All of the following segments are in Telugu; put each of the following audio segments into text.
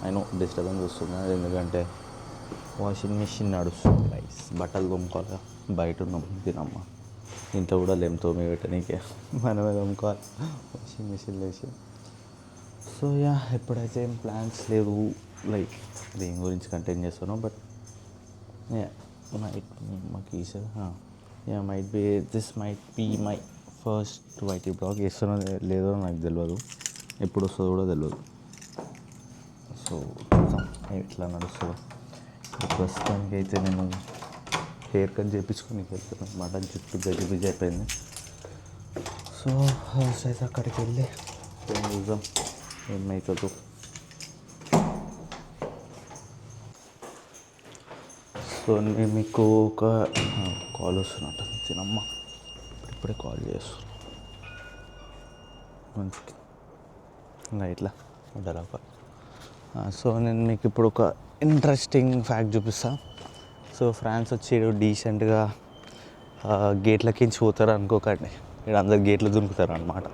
అయినో డిస్టర్బెన్స్ వస్తుంది ఎందుకంటే వాషింగ్ మిషన్ నడుస్తుంది గైస్. బట్టలు తోముకోవాలి, బయట ఉన్నాం తినమ్మ, ఇంట్లో కూడా లేము తోమి పెట్టనీకే, మనమే తోముకోవాలి వాషింగ్ మిషన్ వేసి. సో యా ఎప్పుడైతే ఏం ప్లాన్స్ లేవు లైక్ దేని గురించి కంటెంట్ చేస్తానో. But might be this might be my first YT blog. చేస్తానో లేదో నాకు తెలియదు, ఎప్పుడు వస్తుందో కూడా తెలియదు. సో చూద్దాం ఎట్లా నడుస్తుందో. ప్రస్తుతానికి అయితే నేను హెయిర్ కట్ చేయించుకొని వెళ్తాను అనమాట. జుట్టు గజిబిజి అయిపోయింది. సో ఫస్ట్ అయితే అక్కడికి వెళ్ళి చూద్దాం ఏమవుతుందో. సో నేను మీకు ఒక కాల్ వస్తున్నట్టు తినమ్మ, ఇప్పుడే కాల్ చేస్తున్నాను మంచికి ఇంకా ఇట్లా ఉంటారా కాల్. సో నేను మీకు ఇప్పుడు ఒక ఇంట్రెస్టింగ్ ఫ్యాక్ట్ చూపిస్తాను. సో ఫ్రాన్స్ వచ్చి డీసెంట్గా గేట్లకించి పోతారు అనుకోకండి, ఇక్కడ అందరు గేట్లు దునుకుతారు అనమాట.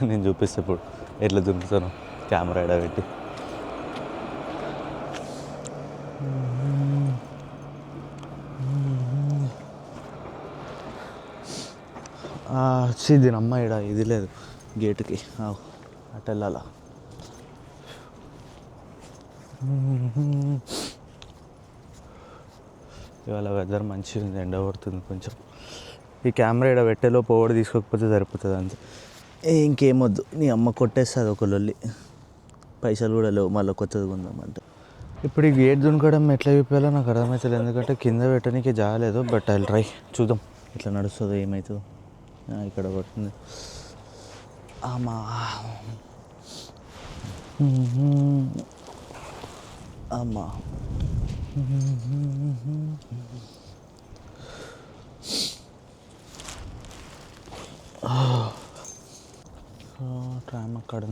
నేను చూపిస్తే ఇప్పుడు ఎట్లా దునుకుతాను కెమెరా ఎడ పెట్టి. దీని అమ్మ ఇడ ఇది లేదు గేటుకి, అటు వెళ్ళాలా. ఇవాళ వెదర్ మంచిగా ఉంది, ఎండ పడుతుంది కొంచెం. ఈ కెమెరా ఇక్కడ పెట్టేలో పోవడం తీసుకోకపోతే సరిపోతుంది అంతే. ఇంకేమొద్దు, నీ అమ్మ కొట్టేస్తుంది ఒక లొల్లి, పైసలు కూడా లేవు మళ్ళీ కొత్తది కొందామంటే. ఇప్పుడు ఈ గేట్ దునకడం ఎట్లా చూపించాలో నాకు అర్థమవుతుంది, ఎందుకంటే కింద పెట్టడానికి జాలేదు. బట్ ఐ ట్రై, చూద్దాం ఎట్లా నడుస్తుందో ఏమవుతుందో. ఇక్కడ పడుతుంది అమ్మా, అమ్మా. ట్రామ్ అక్కడ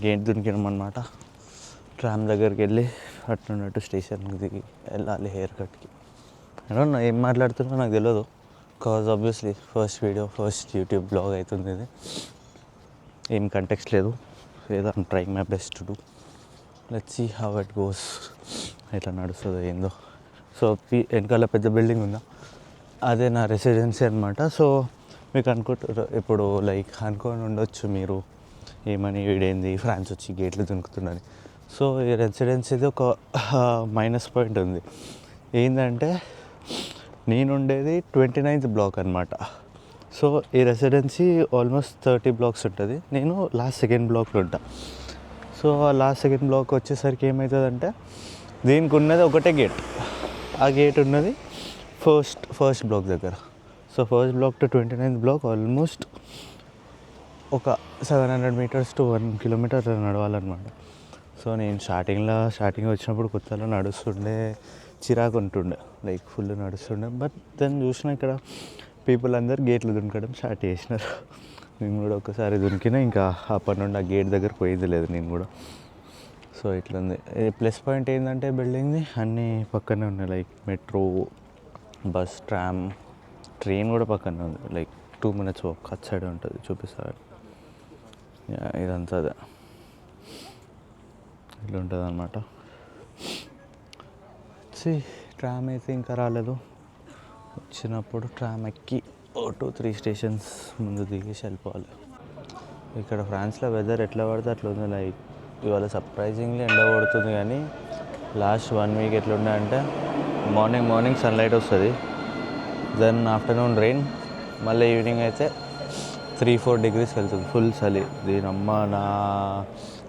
గేట్ దునికినాం అనమాట. ట్రామ్ దగ్గరికి వెళ్ళి అట్టున్నట్టు స్టేషన్కి దిగి వెళ్ళాలి హెయిర్ కట్కి. అన్నా ఏం మాట్లాడుతున్నా నాకు తెలియదు, because obviously first video, first YouTube blog అవుతుంది ఇది. ఏం కంటెక్స్ట్ లేదు, ఏదో I'm trying my best to do. Let's see how it goes, ఎట్లా నడుస్తుందో ఏందో. సో వెనకాల పెద్ద బిల్డింగ్ ఉందా, అదే నా రెసిడెన్సీ అనమాట. సో మీకు అనుకుంటారు ఇప్పుడు లైక్ అనుకొని ఉండొచ్చు మీరు, ఏమని వీడేంది ఫ్రాన్స్ వచ్చి గేట్లు దునుకుతుందని. సో ఈ రెసిడెన్సీది ఒక మైనస్ పాయింట్ ఉంది. ఏంటంటే నేను ఉండేది 29th బ్లాక్ అనమాట. సో ఈ రెసిడెన్సీ ఆల్మోస్ట్ 30 బ్లాక్స్ ఉంటుంది, నేను లాస్ట్ సెకండ్ బ్లాక్లో ఉంటా. సో ఆ లాస్ట్ సెకండ్ బ్లాక్ వచ్చేసరికి ఏమవుతుందంటే దీనికి ఉన్నది ఒకటే గేట్, ఆ గేట్ ఉన్నది ఫస్ట్ బ్లాక్ దగ్గర. So first block to 29th block almost ఒక 700 meters to 1 kilometer నడవాలన్నమాట. సో నేను స్టార్టింగ్ వచ్చినప్పుడు కొత్తలో నడుస్తుండే, చిరాకు ఉంటుండే, లైక్ ఫుల్ నడుస్తుండే. బట్ దాన్ని చూసిన ఇక్కడ పీపుల్ అందరు గేట్లు దునకడం స్టార్ట్ చేసినారు. నేను కూడా ఒకసారి దునికినా, ఇంకా అప్పటి నుండి ఆ గేట్ దగ్గర పోయింది లేదు నేను కూడా. సో ఇట్లా ఉంది. ప్లస్ పాయింట్ ఏంటంటే బిల్డింగ్ది అన్నీ పక్కనే ఉన్నాయి, లైక్ మెట్రో, బస్, ట్రైన్ కూడా పక్కనే ఉంది. Like 2 minutes walk at side ఉంటుంది, చూపిస్తారు. ఇదంతా అదే ఇట్లా ఉంటుంది అన్నమాట. ట్రామ్ అయితే ఇంకా రాలేదు. వచ్చినప్పుడు ట్రామ్ ఎక్కి 2-3 stations ముందు దిగేసి వెళ్ళిపోవాలి. ఇక్కడ ఫ్రాన్స్లో వెదర్ ఎట్లా పడితే అట్లా ఉంది. లైక్ ఇవాళ సర్ప్రైజింగ్లీ ఎండ పడుతుంది, కానీ లాస్ట్ 1 week ఎట్లుండే అంటే మార్నింగ్ సన్లైట్ వస్తుంది, దెన్ ఆఫ్టర్నూన్ రెయిన్, మళ్ళీ ఈవినింగ్ అయితే 3-4 degrees వెళ్తుంది ఫుల్ చలి. దీనమ్మ నా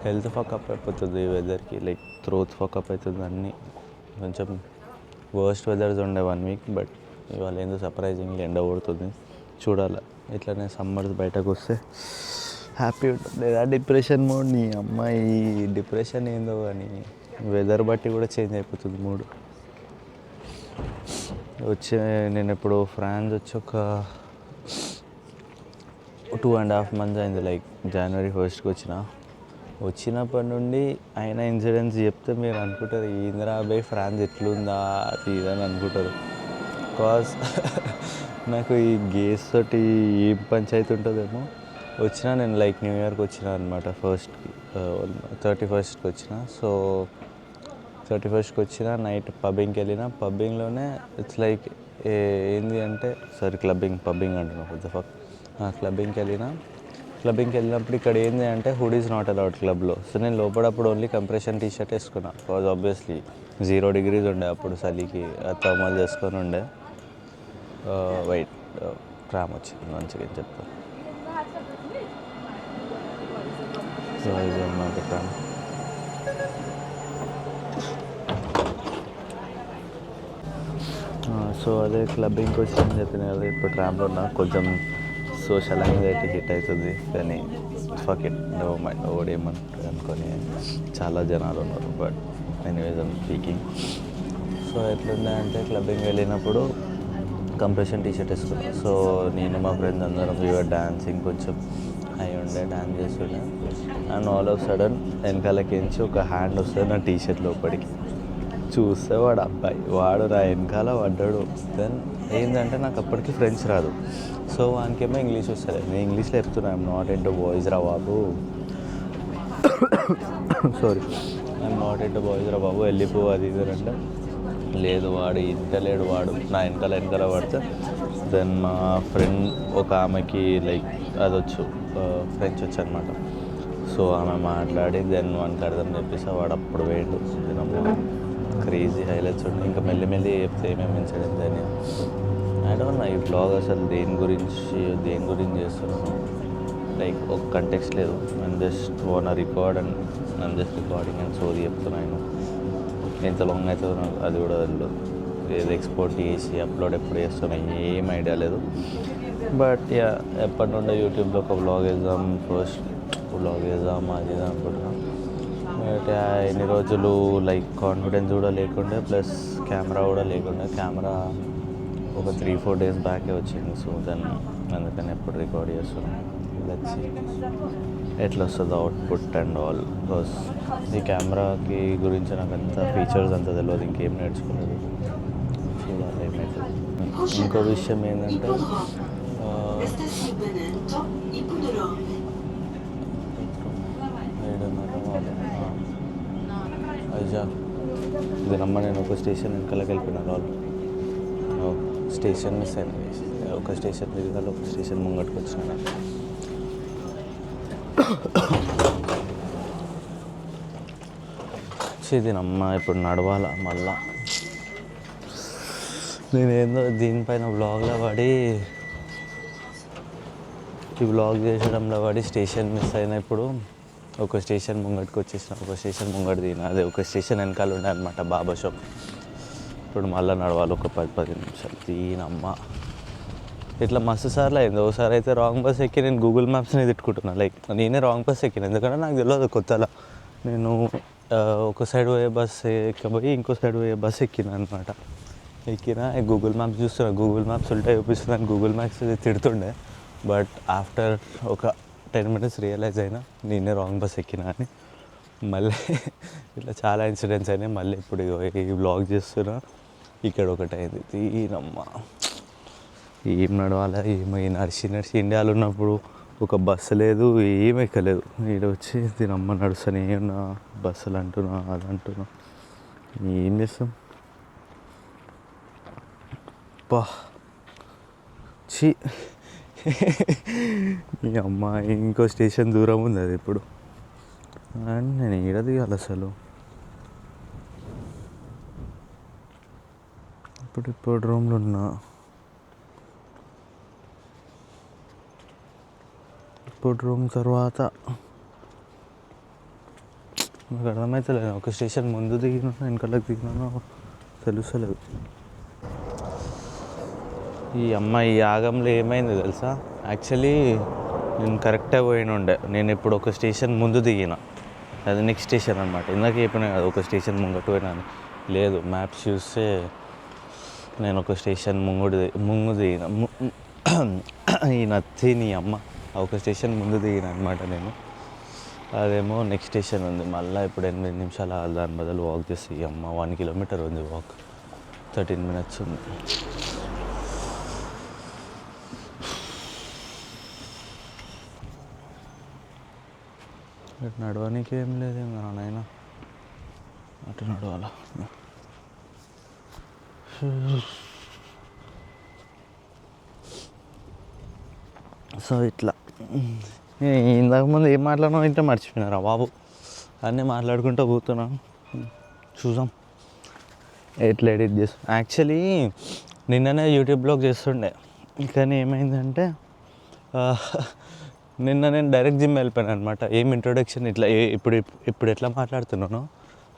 హెల్త్ ఫకప్ అయిపోతుంది ఈ వెదర్కి, లైక్ త్రోత్ ఫకప్ అవుతుంది అన్నీ. కొంచెం వర్స్ట్ వెదర్స్ ఉండే 1 week, బట్ ఇవాళ ఏందో సర్ప్రైజింగ్లీ ఎండ పడుతుంది. చూడాలి ఇట్లనే సమ్మర్స్ బయటకు వస్తే హ్యాపీ ఉంటుంది, లేదా డిప్రెషన్ మోడ్. నీ అమ్మాయి డిప్రెషన్ ఏందో కానీ వెదర్ బట్టి కూడా చేంజ్ అయిపోతుంది మూడు. నేను ఇప్పుడు ఫ్రాన్స్ వచ్చి ఒక 2.5 months అయింది, లైక్ January 1st వచ్చినప్పటి నుండి అయిన ఇన్సిడెంట్స్ చెప్తే మీరు అనుకుంటారు ఏందిరా అబ్బాయి ఫ్రాన్స్ ఎట్లుందా అది ఇదని అనుకుంటారు. బికాస్ నాకు ఈ గేస్ తోటి ఏం పంచాయతీ ఉంటుందేమో, వచ్చిన నేను లైక్ న్యూ ఇయర్కి వచ్చిన అనమాట. 31st వచ్చిన. సో 31st వచ్చిన నైట్ పబ్బింగ్కి వెళ్ళిన. పబ్బింగ్లోనే ఇట్స్ లైక్ ఏంది అంటే పబ్బింగ్ అంటున్నా కొద్ది క్లబ్బింగ్కి వెళ్ళినప్పుడు ఇక్కడ ఏంది అంటే హుడ్ ఈజ్ నాట్ అలౌడ్ క్లబ్లో. సో నేను లోపడప్పుడు ఓన్లీ కంప్రెషన్ టీ షర్ట్ వేసుకున్నా. బికాజ్ ఆబ్వియస్లీ 0 degrees ఉండే అప్పుడు చలికి థర్మల్ చేసుకొని ఉండే. వైట్ ట్రామ్ వచ్చింది మంచిగా చెప్తాను. సో ఇది అన్నమాట ట్రామ్. సో అదే క్లబ్బింగ్కి వచ్చిందని చెప్పిన కదా. ఇప్పుడు ట్రామ్లో ఉన్నా. కొంచెం సోషల్ యాంగ్జైటీ హిట్ అవుతుంది కానీ ఫక్ ఇట్, నో మైండ్. ఓడేమంటారు అనుకొని చాలా జనాలు ఉన్నారు. But anyways I'm speaking. So ఎట్లుండే అంటే క్లబ్బింగ్ వెళ్ళినప్పుడు కంప్రెషన్ టీ షర్ట్ వేసుకున్నాను. సో నేను మా ఫ్రెండ్స్ అందరం వీఆర్ డాన్సింగ్. కొంచెం అయి ఉండే డాన్స్ చేస్తుండే. అండ్ ఆల్ ఆఫ్ సడన్ వెనకాలకించి ఒక హ్యాండ్ వస్తుంది నా టీ షర్ట్ లోపలికి. చూస్తే వాడు అబ్బాయి, వాడు నా వెనకాల పడ్డాడు. దెన్ ఏంటంటే నాకు అప్పటికి ఫ్రెంచ్ రాదు. సో వానికేమో ఇంగ్లీష్ వస్తుంది. నేను ఇంగ్లీష్లో చెప్తున్నా, ఐఎమ్ నాట్ ఇంటూ బాయ్స్ రా బాబు, sorry, I'm not into boys రా బాబు, వెళ్ళిపో అది ఇది అంటే లేదు, వాడు ఇంటలేడు. వాడు నా వెనకాల పడితే దెన్ మా ఫ్రెండ్ ఒక ఆమెకి లైక్ అది ఫ్రెంచ్ వచ్చు అనమాట. సో ఆమె మాట్లాడి దెన్ వానికి అర్థం చెప్పేసి వాడు అప్పుడు వేయండు. క్రేజీ హైలైట్స్ ఉండే. ఇంకా మెల్లి చెప్తే ఏమేమి ఇన్సిడెంట్స్ అని. ఐ డోంట్ నో ఈ బ్లాగ్ అసలు దేని గురించి చేస్తున్నాను. లైక్ ఒక కంటెక్స్ట్ లేదు. నేను జస్ట్ వాన్ రికార్డ్ అండ్ నేను జస్ట్ రికార్డింగ్ అండ్ సోది చెప్తున్నాను. ఎంత లాంగ్ అవుతుందో నాకు అది కూడా తెలియదు. ఏది ఎక్స్పోర్ట్ చేసి అప్లోడ్ ఎప్పుడు చేస్తున్నా ఏం ఐడియా లేదు. బట్ యా ఎప్పటి నుండో యూట్యూబ్లో ఒక వ్లాగ్ వేద్దాం అది అనుకుంటున్నాం. బట్ ఎన్ని రోజులు లైక్ కాన్ఫిడెన్స్ కూడా లేకుండే, ప్లస్ కెమెరా కూడా లేకుండే. కెమెరా ఒక 3-4 days బ్యాకే వచ్చింది. సో దెన్ అందుకని ఎప్పుడు రికార్డ్ చేస్తున్నాం. వచ్చి ఎట్లా వస్తుందో అవుట్పుట్ అండ్ ఆల్. బికాస్ ఈ కెమెరాకి గురించి నాకు అంత ఫీచర్స్ అంత తెలియదు, ఇంకేం నేర్చుకోలేదు. చూడాలి ఏమవుతుంది. ఇంకో విషయం ఏంటంటే అయ్యా ఇది నమ్మ నేను ఒక స్టేషన్ వెనకాలకి వెళ్ళిపోయినాను. వాళ్ళు స్టేషన్ మిస్ అయినా. ఒక స్టేషన్ దిగాలి, ఒక స్టేషన్ ముంగట్టుకు వచ్చిన. దీనమ్మ ఇప్పుడు నడవాలా మళ్ళా. నేనేందో దీనిపైన వ్లాగ్లో పడి ఈ వ్లాగ్ చేసడంలో పడి స్టేషన్ మిస్ అయినా. ఇప్పుడు ఒక స్టేషన్ ముంగట్టుకు వచ్చేసిన, ఒక స్టేషన్ ముంగట దిగిన. అదే ఒక స్టేషన్ వెనకాల ఉండే అనమాట బాబా షాప్. ఇప్పుడు మళ్ళీ నడవాలి ఒక 10 నిమిషాలు. దీనమ్మ ఇట్లా మస్తు సార్లు అయింది. ఒకసారి అయితే రాంగ్ బస్ ఎక్కి నేను గూగుల్ మ్యాప్స్ని తిట్టుకుంటున్నాను. లైక్ నేనే రాంగ్ బస్ ఎక్కిన, ఎందుకంటే నాకు తెలియదు కొత్తలా. నేను ఒక సైడ్ పోయే బస్ ఎక్కబోయి ఇంకో సైడ్ పోయే బస్ ఎక్కిన అనమాట. గూగుల్ మ్యాప్స్ చూస్తున్నా, గూగుల్ మ్యాప్స్ ఉల్టా చూపిస్తుందని గూగుల్ మ్యాప్స్ తిడుతుండే. బట్ ఆఫ్టర్ ఒక 10 minutes రియలైజ్ అయినా నేనే రాంగ్ బస్ ఎక్కినా అని. మళ్ళీ ఇట్లా చాలా ఇన్సిడెంట్స్ అయినాయి. మళ్ళీ ఇప్పుడు ఈ వ్లాగ్ చేస్తున్నా. ఇక్కడ ఒకటి అయింది. దీనమ్మ ఏం నడవాలా ఏమో. నడిచి ఇండియాలో ఉన్నప్పుడు ఒక బస్సు లేదు, ఏం ఎక్కలేదు. ఇక్కడ వచ్చి దీనమ్మ నడుస్తూనే ఉన్నా. బస్సులు అంటున్నా, అది అంటున్నా, ఏం చేస్తాం. పా ఛీ, మీ అమ్మాయి ఇంకో స్టేషన్ దూరం ఉంది అది. ఇప్పుడు అండ్ నేను ఈడ దిగాలి అసలు. ఇప్పుడు రూమ్లో ఉన్నా. ఇప్పుడు రూమ్ తర్వాత నాకు అర్థమవుతలేదు. ఒక స్టేషన్ ముందు దిగినా వెనకాలకు దిగినానో తెలుస్తలేదు. ఈ అమ్మాయి యాగంలో ఏమైంది తెలుసా? యాక్చువల్లీ నేను కరెక్టే పోయినుండే. నేను ఇప్పుడు ఒక స్టేషన్ ముందు దిగిన, అది నెక్స్ట్ స్టేషన్ అనమాట. ఇందాక చెప్పినా కదా ఒక స్టేషన్ ముంగట్టు పోయినాను. లేదు, మ్యాప్స్ చూస్తే నేను ఒక స్టేషన్ ముందు దిగిన. ఈ నత్తి నీ అమ్మ ఒక స్టేషన్ ముందు దిగిన అనమాట నేను. అదేమో నెక్స్ట్ స్టేషన్ ఉంది. మళ్ళీ ఇప్పుడు 8 నిమిషాలు దాని బదులు వాక్ చేసి ఈ అమ్మ 1 kilometer ఉంది వాక్. 13 minutes ఉంది. ఇటు నడవడానికి ఏం లేదు నాయన, అటు నడవాలా. సో ఇట్లా ఇంతకుముందు ఏం మాట్లాడినా అంటే మర్చిపోయినారా బాబు, అన్నీ మాట్లాడుకుంటూ పోతున్నాను. చూసాం ఎట్లా ఎడిట్ చేస్తాం. యాక్చువల్లీ నిన్ననే యూట్యూబ్లోకి చేస్తుండే, కానీ ఏమైందంటే నిన్న నేను డైరెక్ట్ జిమ్ వెళ్ళిపోయాను అనమాట. ఏం ఇంట్రొడక్షన్ ఇట్లా ఇప్పుడు ఎట్లా మాట్లాడుతున్నానో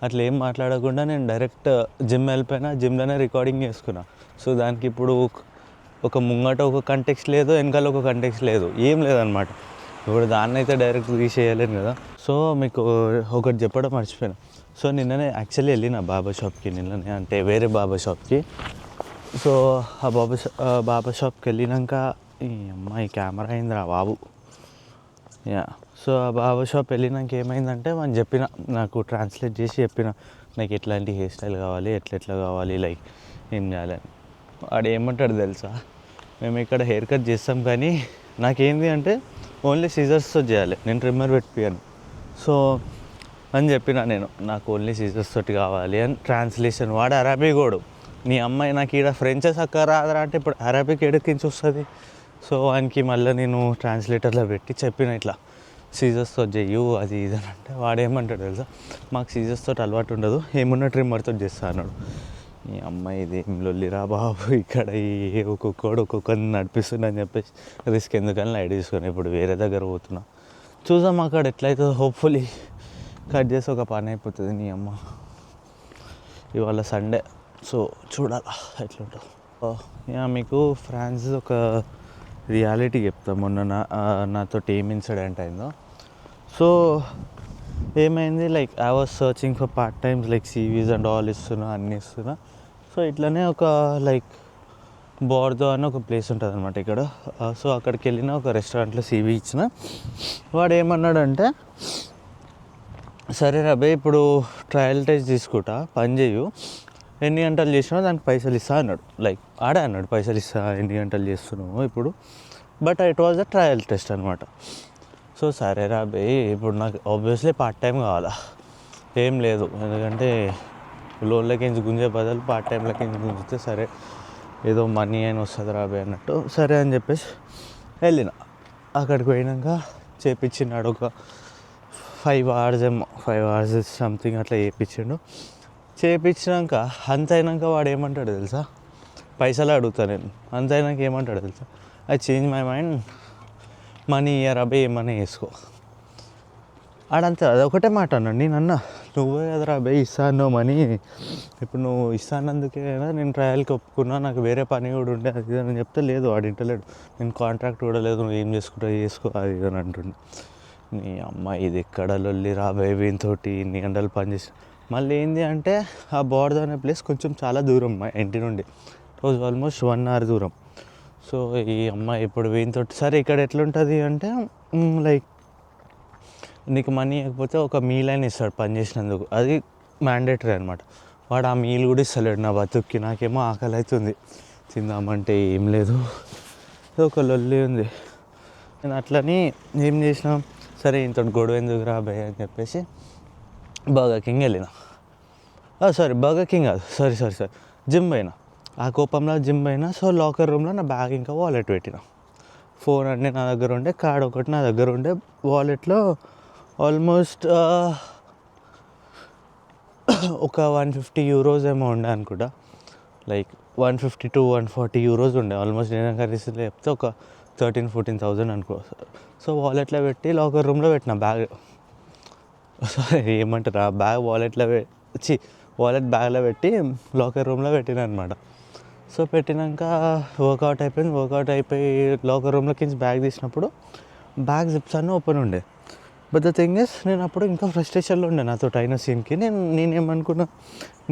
అట్లా ఏం మాట్లాడకుండా నేను డైరెక్ట్ జిమ్ వెళ్ళిపోయినా, జిమ్లోనే రికార్డింగ్ చేసుకున్నా. సో దానికి ఇప్పుడు ఒక ముంగట ఒక కంటెక్స్ట్ లేదు, వెనకాల ఒక కంటెక్స్ట్ లేదు, ఏం లేదనమాట. ఇప్పుడు దాన్ని అయితే డైరెక్ట్ తీసేయలేను కదా. సో మీకు ఒకటి చెప్పడం మర్చిపోయాను. సో నిన్ననే యాక్చువల్లీ వెళ్ళిన బాబా షాప్కి, నిన్ననే అంటే వేరే బాబా షాప్కి. సో ఆ బాబా షాప్కి వెళ్ళినాక ఈ అమ్మాయి కెమెరా అయిందిరా బాబు. యా, సో ఆ బాబా షాప్ వెళ్ళినాక ఏమైందంటే మనం చెప్పిన, నాకు ట్రాన్స్లేట్ చేసి చెప్పిన నాకు ఎట్లాంటి హెయిర్ స్టైల్ కావాలి, ఎట్లా కావాలి, లైక్ ఏం చేయాలని. వాడు ఏమంటాడు తెలుసా, మేము ఇక్కడ హెయిర్ కట్ చేస్తాం కానీ నాకేంది అంటే ఓన్లీ సీజర్స్తో చేయాలి, నేను ట్రిమ్మర్ పెట్టిపోయాను. సో అని చెప్పిన నేను, నాకు ఓన్లీ సీజర్స్ తోటి కావాలి అని. ట్రాన్స్లేషన్ వాడు అరబిక్ వాడు, నీ అమ్మాయి నాకు ఈడ ఫ్రెంచ్ సక్క రాదరా అంటే ఇప్పుడు అరబిక్ ఎడకించి వస్తుంది. సో వానికి మళ్ళీ నేను ట్రాన్స్లేటర్లో పెట్టి చెప్పిన ఇట్లా సీజర్స్తో చెయ్యు అది ఇది అని. అంటే వాడేమంటాడు తెలుసా, మాకు సీజర్స్తో అలవాటు ఉండదు, ఏమున్నా ట్రిమ్మర్తో చేస్తా అన్నాడు. ఈ అమ్మాయి ఇది ఏం లొల్లిరా బాబు, ఇక్కడ ఒక్కొక్కరిని నడిపిస్తుందని చెప్పేసి రిస్క్ ఎందుకని లైట్ తీసుకుని ఇప్పుడు వేరే దగ్గర పోతున్నా. చూద్దాం అక్కడ ఎట్లయితే, హోప్ఫుల్లీ కట్ చేసి ఒక పని అయిపోతుంది. నీ అమ్మ ఇవాళ సండే, సో చూడాలా ఎట్లుంటుందో. మీకు ఫ్రాన్స్ ఒక రియాలిటీ చెప్తా. మొన్న నాతో ఏం ఇన్సిడెంట్ అయిందో. సో ఏమైంది, like I was searching for part times, like CVs and all ఇస్తున్నా, అన్నీ ఇస్తున్నా. సో ఇట్లనే ఒక లైక్ బోర్దో అని ఒక ప్లేస్ ఉంటుంది అనమాట ఇక్కడ. సో అక్కడికి వెళ్ళిన, ఒక రెస్టారెంట్లో సివి ఇచ్చిన. వాడు ఏమన్నాడంటే, సరే రాబే ఇప్పుడు ట్రయల్ టెస్ట్ తీసుకుంటా, పని చేయు, ఎన్ని గంటలు చేసినా దానికి పైసలు ఇస్తా అన్నాడు. లైక్ ఆడే అన్నాడు, పైసలు ఇస్తా ఎన్ని గంటలు చేస్తున్నావు ఇప్పుడు. But it was a trial test అనమాట. సో సరే రాబే ఇప్పుడు నాకు ఆబ్వియస్లీ పార్ట్ టైం కావాలా, ఏం లేదు, ఎందుకంటే లోన్లకించి గుంజే బదులు పార్ట్ టైంలకించి గుంజితే సరే ఏదో మనీ అయినా వస్తుంది రాబే అన్నట్టు. సరే అని చెప్పేసి వెళ్ళిన. అక్కడికి పోయినాక చేపించినాడు, ఒక 5 hours ఏమో, 5 hours సంథింగ్ అట్లా చేపించినాక అంత అయినాక వాడు ఏమంటాడు తెలుసా, పైసలు అడుగుతా నేను. అంత అయినాక ఏమంటాడు తెలుసా, I change my mind, money year అబ్బాయి ఏమన్నా వేసుకో. ఆడంతే, అదొకటే మాట అన్నాడు. నేను అన్నా, నువ్వే కదరా అబ్బాయి ఇస్తా అన్నావు మనీ, ఇప్పుడు నువ్వు ఇస్తానందుకేనా నేను ట్రయల్కి ఒప్పుకున్నా, నాకు వేరే పని కూడా ఉండే అది అని చెప్తే, లేదు వాడు ఇంటలేడు, నేను కాంట్రాక్ట్ కూడా లేదు, నువ్వు ఏం చేసుకుంటావు చేసుకో అది ఇది అని అంటుండే. నీ అమ్మ ఇది ఎక్కడ లొల్లి రాబోయే, వీనితోటి ఇన్ని గంటలు పనిచేసి. మళ్ళీ ఏంది అంటే ఆ బోర్దో అనే ప్లేస్ కొంచెం చాలా దూరం మా ఇంటి నుండి, రోజు ఆల్మోస్ట్ 1 hour దూరం. సో ఈ అమ్మాయి ఇప్పుడు వీనితోటి, సరే ఇక్కడ ఎట్లుంటుంది అంటే లైక్ నీకు మనీ ఇవ్వకపోతే ఒక మీల్ అయినా ఇస్తాడు పని చేసినందుకు, అది మ్యాండేటరీ అనమాట. వాడు ఆ మీల్ కూడా ఇస్తలేడు నా బతుక్కి. నాకేమో ఆకలి అవుతుంది, తిందామంటే ఏం లేదు, ఒక లొల్లి ఉంది. నేను అట్లని ఏం చేసినాం, సరే ఇంత గొడవ ఎందుకు రాబోయే అని చెప్పేసి బర్గర్ కింగ్ వెళ్ళిన. బర్గర్ కింగ్ కాదు, సారీ జిమ్ పోయినా. ఆ కోపంలో జిమ్ పోయినా. సో లాకర్ రూమ్లో నా బ్యాగ్ ఇంకా వాలెట్ పెట్టిన, ఫోన్ అన్నీ నా దగ్గర ఉండే, కార్డ్ ఒకటి నా దగ్గర ఉండే. వాలెట్లో ఆల్మోస్ట్ ఒక 150 euros ఏమో ఉండే అనుకుంటా, లైక్ 150 to 140 euros ఉండే ఆల్మోస్ట్. నేను కరీస్లో చెప్తే ఒక 13,000-14,000 అనుకో. సో వాలెట్లో పెట్టి లాకర్ రూమ్లో పెట్టిన బ్యాగ్, సారీ ఏమంటారు ఆ బ్యాగ్ వాలెట్ బ్యాగ్లో పెట్టి లాకర్ రూమ్లో పెట్టిన అనమాట. సో పెట్టినాక వర్కౌట్ అయిపోయి లాకర్ రూమ్లోకి బ్యాగ్ తీసినప్పుడు బ్యాగ్ జిప్స్ అన్నీ ఓపెన్ ఉండే. బట్ ద థింగ్ ఇస్, నేను అప్పుడు ఇంకా ఫ్రస్ట్రేషన్లో ఉండే నాతో అయిన సీన్కి. నేనేమనుకున్నా,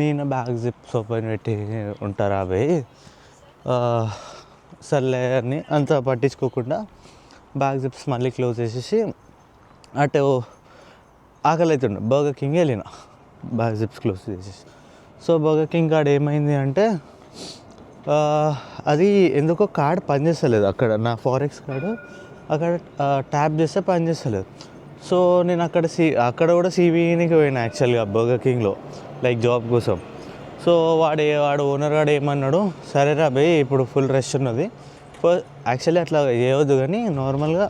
నేను బ్యాగ్ జిప్స్ ఓపెన్ పెట్టి ఉంటారా అబ్బాయి, సర్లే అని అంత పట్టించుకోకుండా బ్యాగ్ జిప్స్ మళ్ళీ క్లోజ్ చేసేసి అటు ఆకలి అవుతుండే బర్గర్ కింగ్ వెళ్ళిన, బ్యాగ్ జిప్స్ క్లోజ్ చేసేసి. సో బర్గర్ కింగ్ కార్డ్ ఏమైంది అంటే అది ఎందుకో కార్డ్ పనిచేస్తలేదు అక్కడ, నా ఫారెక్స్ కార్డు అక్కడ ట్యాప్ చేస్తే పనిచేస్తలేదు. సో నేను అక్కడ కూడా సివిఈనికి పోయినా యాక్చువల్గా బర్గర్ కింగ్లో లైక్ జాబ్ కోసం. సో వాడు ఓనర్ గాడు ఏమన్నాడు, సరేరా బే ఇప్పుడు ఫుల్ రష్ ఉన్నది, యాక్చువల్లీ అట్లా చేయవద్దు కానీ నార్మల్గా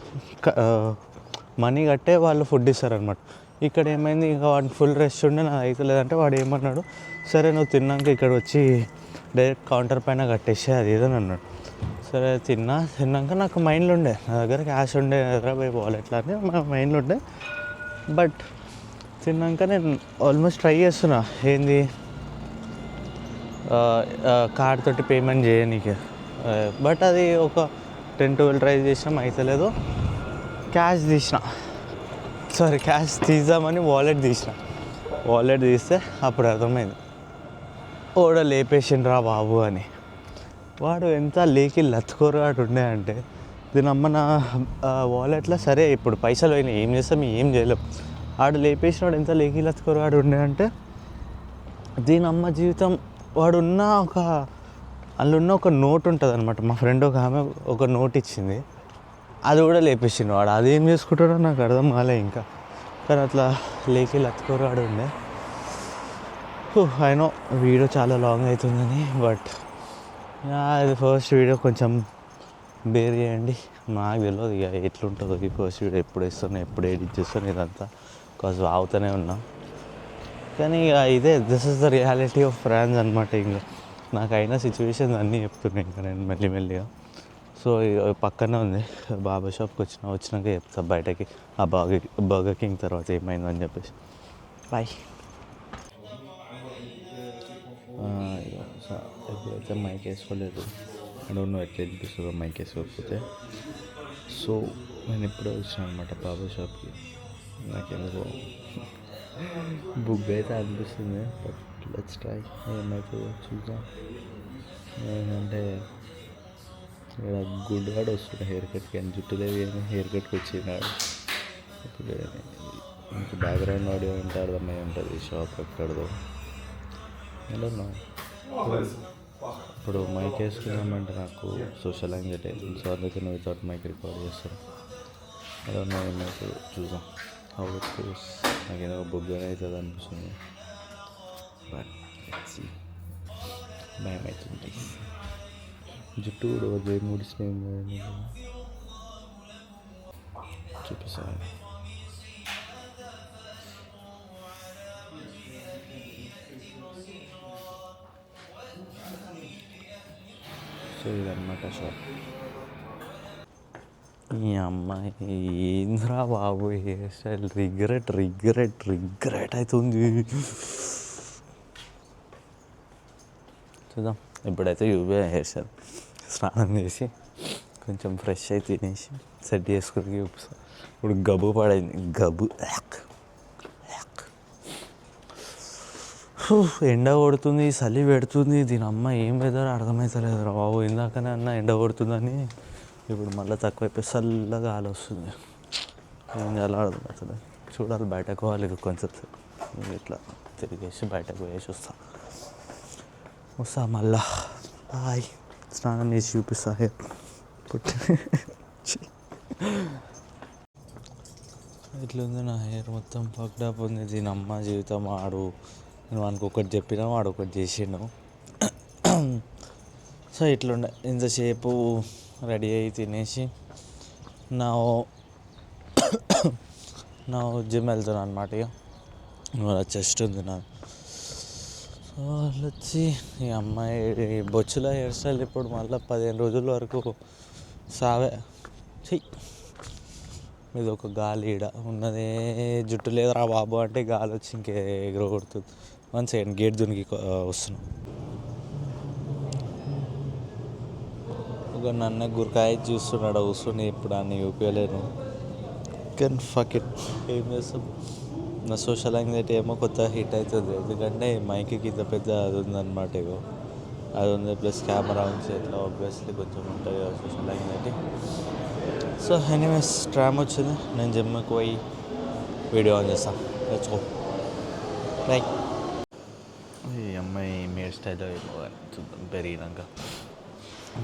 మనీ కట్టే వాళ్ళు ఫుడ్ ఇస్తారనమాట. ఇక్కడ ఏమైంది, ఇంకా వాడు ఫుల్ రష్ ఉండే నాకు అయితే లేదంటే వాడు ఏమన్నాడు, సరే నువ్వు తిన్నాక ఇక్కడ వచ్చి డైరెక్ట్ కౌంటర్ పైన కట్టేసే అది ఏదని అన్నాడు. సరే తిన్నాక నాకు మైండ్లో ఉండే, నా దగ్గర క్యాష్ ఉండే ఎదురా పోయి వాలెట్లా అని మా మైండ్లో ఉండే. బట్ తిన్నాక నేను ఆల్మోస్ట్ ట్రై చేస్తున్నా ఏంది కార్డ్ తోటి పేమెంట్ చేయనీకి. బట్ అది ఒక 10-12 ట్రై చేసినాం అయితలేదు. క్యాష్ తీద్దామని వాలెట్ తీస్తే అప్పుడు అర్థమైంది ఓడ లేపేసిండ్రా బాబు అని. వాడు ఎంత లేకి లత్తుకోరాడు ఉండే అంటే దీని అమ్మ నా వాలెట్లో సరే ఇప్పుడు పైసలు పోయినాయి ఏం చేస్తాం ఏం చేయలేం. ఆడు లేపేసినాడు ఎంత లేకి లత్తుకోరాడు ఉండే అంటే దీని అమ్మ జీవితం. అందులో ఒక నోట్ ఉంటుంది అనమాట. మా ఫ్రెండ్ ఒక ఆమె ఒక నోట్ ఇచ్చింది, అది కూడా లేపేసిండు వాడు. అదేం చేసుకుంటాడో నాకు అర్థం కాలే ఇంకా. కానీ అట్లా లేకి లత్తుకోరాడు ఉండే. అయినో వీడియో చాలా లాంగ్ అవుతుందని, బట్ ఇది ఫస్ట్ వీడియో కొంచెం బేర్ చేయండి. నాకు తెలియదు ఇక ఎట్లుంటుందో ఈ ఫస్ట్ వీడియో, ఎప్పుడు వేస్తాను ఎప్పుడు ఎడిట్ చేస్తాను ఇదంతా, బికాజ్ వాగుతూనే ఉన్నా. కానీ ఇక this is the reality of France అనమాట. ఇంకా నాకైనా సిచ్యువేషన్స్ అన్నీ చెప్తున్నాయి ఇంకా నేను మెల్లిమెల్లిగా. సో పక్కనే ఉంది బాబా షాప్కి వచ్చినాక చెప్తా బయటకి ఆ బర్గర్ కింగ్ తర్వాత ఏమైందని చెప్పేసి. బాయ్. ఎప్పుడైతే మైక్ వేసుకోలేదు నువ్వు ఎట్లా వినిపిస్తుందో మైక్ వేసుకోకపోతే. సో నేను ఇప్పుడే వచ్చాను అనమాట బాబా షాప్కి. నాకెందుకు బుక్ అయితే అనిపిస్తుంది, బట్ లెట్స్ ట్రై ఏమైతుందో చూద్దాం. ఏంటంటే ఇక్కడ గుడ్డుగాడు వస్తుండే హెయిర్ కట్కి అని జుట్టుదేవి అని హెయిర్ కట్కి వచ్చినాడు. ఇప్పుడు ఇంకా బ్యాక్గ్రౌండ్ ఆడియో ఉంటే అర్థమై ఉంటుంది షాప్ ఎక్కడదో ఎలా. ఇప్పుడు మైక్ వేసుకున్నామంటే నాకు సోషల్ యాంగ్జైటీ అవుతుంది. సో అందుకే నువ్వు వితౌట్ మైక్ రికార్డ్ చేస్తాను. అలా ఏమైతే చూద్దాం హౌ ఇట్ గోస్. నాకు ఏదో బుగ్గానే అవుతుంది అనిపిస్తుంది, బట్ భయం అవుతుంది. జుట్టు కూడా ఏం ముడిచినాయి చూపిస్తాను. సో ఇదన్నమాట షాప్. ఈ అమ్మాయి ఏంద్రా బాబు హెయిర్ స్టైల్ రిగ్రెట్ అవుతుంది. చూద్దాం. ఇప్పుడైతే యూబీఐ హెయిర్ స్టైల్ స్నానం చేసి కొంచెం ఫ్రెష్ అయి తినేసి సెట్ చేసుకుని చూపిస్తాను. ఇప్పుడు గబ్బు పడైంది, గబ్బు ఎండ కొడుతుంది, చలి పెడుతుంది. దీని అమ్మ ఏం వెదర్ అర్థమవుతలేదు రా బాబు. ఇందాకనే అన్న ఎండ కొడుతుందని, ఇప్పుడు మళ్ళీ తక్కువైపోయి చల్లగా గాలి వస్తుంది. ఏం చేయాలో అర్థమవుతుంది. చూడాలి, బయటకు పోవాలి ఇది కొంచెం ఇట్లా తిరిగేసి బయటకు పోయేసి వస్తా మళ్ళా. హాయ్, స్నానం చేసి చూపిస్తా హెయిర్ ఇట్లుంది నా హెయిర్ మొత్తం పక్డప్ ఉంది. దీని అమ్మ జీవితం. నేను వానికి ఒకటి చెప్పినా వాడు ఒకటి చేసిండు. సో ఇట్లుండే ఇంతసేపు రెడీ అయ్యి తినేసి నా జిమ్ వెళ్తున్నాను అనమాట. ఇక చెస్ట్ ఉంది నాకు. సో వాళ్ళు వచ్చి ఈ అమ్మాయి బొచ్చుల హెయిర్ స్టైల్ ఇప్పుడు మళ్ళీ 15 రోజుల వరకు సావే. ఇది ఒక గాలి ఈడ ఉన్నదే జుట్టు లేదురా బాబు అంటే గాలి వచ్చి ఇంకే ఎగురగొడుతుంది. 1 సెకండ్ గేట్ దునికి వస్తున్నాం. ఒక నన్ను గురకాయ చూస్తున్నాడు కూర్చొని. ఇప్పుడు అన్ని చూపించలేను, కానీ ఫక్ ఇట్ ఏం చేస్తాం. నా సోషల్ యాంగ్జైటీ ఏమో కొత్త హిట్ అవుతుంది, ఎందుకంటే మైక్కి ఇంత పెద్ద అది ఉందన్నమాట. ఇగో అది ఉంది, ప్లస్ కెమెరా ఉంది చేతిలో. ఆబ్వియస్లీ కొంచెం ఉంటుంది కదా social anxiety. So anyways tram వచ్చింది, నేను జిమ్కి పోయి వీడియో ఆన్ చేస్తాను. Let's go. లైక్ ఈ అమ్మాయి హెయిర్ స్టైల్ ఏమో చూద్దాం పెరిగినాక.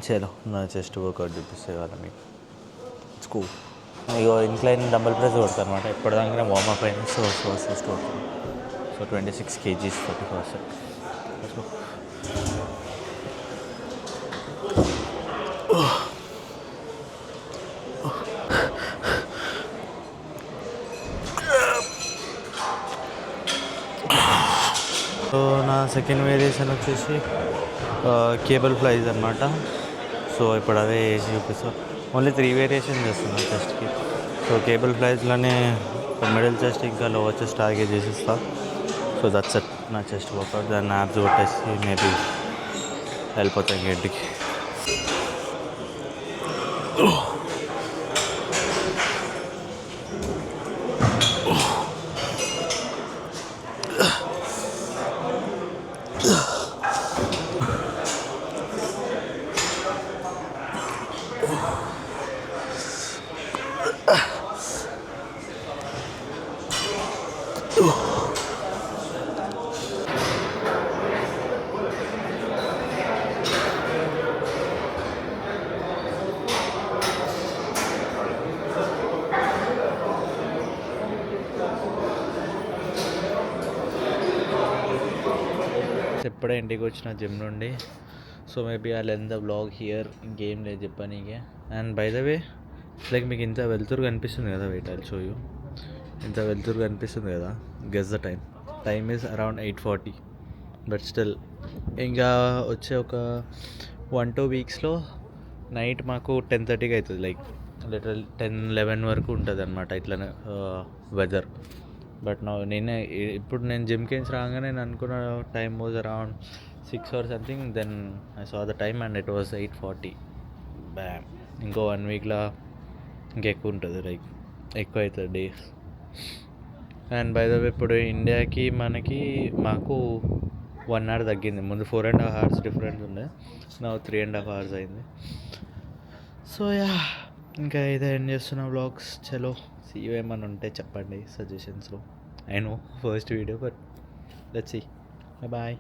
చలో నా చెస్ట్ వర్కౌట్ చూపిస్తే కదా మీకు. స్కూల్ ఇగో ఇంక్లైన్ డబుల్ ప్రెస్ కొడతాను అనమాట ఎప్పటిదాకా వార్మప్ అయింది. సో ఫస్ట్ కొడతాను. So 26 kgs 40%. సో నా సెకండ్ వేరియేషన్ వచ్చేసి కేబుల్ ఫ్లైస్ అనమాట. సో ఇప్పుడు అదే వేసి చూపిస్తా. ఓన్లీ 3 వేరియేషన్ చేస్తున్నాను చెస్ట్కి. సో కేబుల్ ఫ్లైస్లోనే మిడిల్ చెస్ట్ ఇంకా లోవర్ చెస్ట్ టార్గెట్ చేసిస్తా. సో దట్స్ ఇట్ నా చెస్ట్ వర్కౌట్. దాన్ని యాప్స్ కొట్టేసి మేబీ వెళ్ళిపోతాయి గడ్డికి. ఎప్పుడే ఇంటికి వచ్చిన జిమ్ నుండి. So maybe I lend the vlog here. ఇంకేం లేదు చెప్పనీకే. And by the way like మీకు ఇంత వెళ్తురు కనిపిస్తుంది కదా, వెయిట్ ఐ షో యూ. ఇంత వెళ్తురు కనిపిస్తుంది కదా, guess the time is around 8:40. But still ఇంకా వచ్చే ఒక 1-2 వీక్స్లో నైట్ మాకు 10:30కి అవుతుంది. లైక్ లిటరల్ 10-11 వరకు ఉంటుంది అనమాట ఇట్లా వెదర్. బట్ నేనే ఇప్పుడు నేను జిమ్కి రాగానే నేను అనుకున్న time was around 6 or something. Then I saw the time and it was 8:40. Bam. ఇంకో 1 వీక్లో ఇంకెక్కువ ఉంటుంది, లైక్ ఎక్కువ అవుతుంది days. And by the way ఇప్పుడు ఇండియాకి మాకు 1 hour తగ్గింది. ముందు 4.5 hours డిఫరెన్స్ ఉండే, నా 3.5 hours అయింది. సో యా, ఇంకా ఇదే ఎండ్ చేస్తున్న వ్లాగ్స్. చలో సీ యూ. ఏమన్నా ఉంటే చెప్పండి సజెషన్స్లో. I know first video, but let's see. Bye.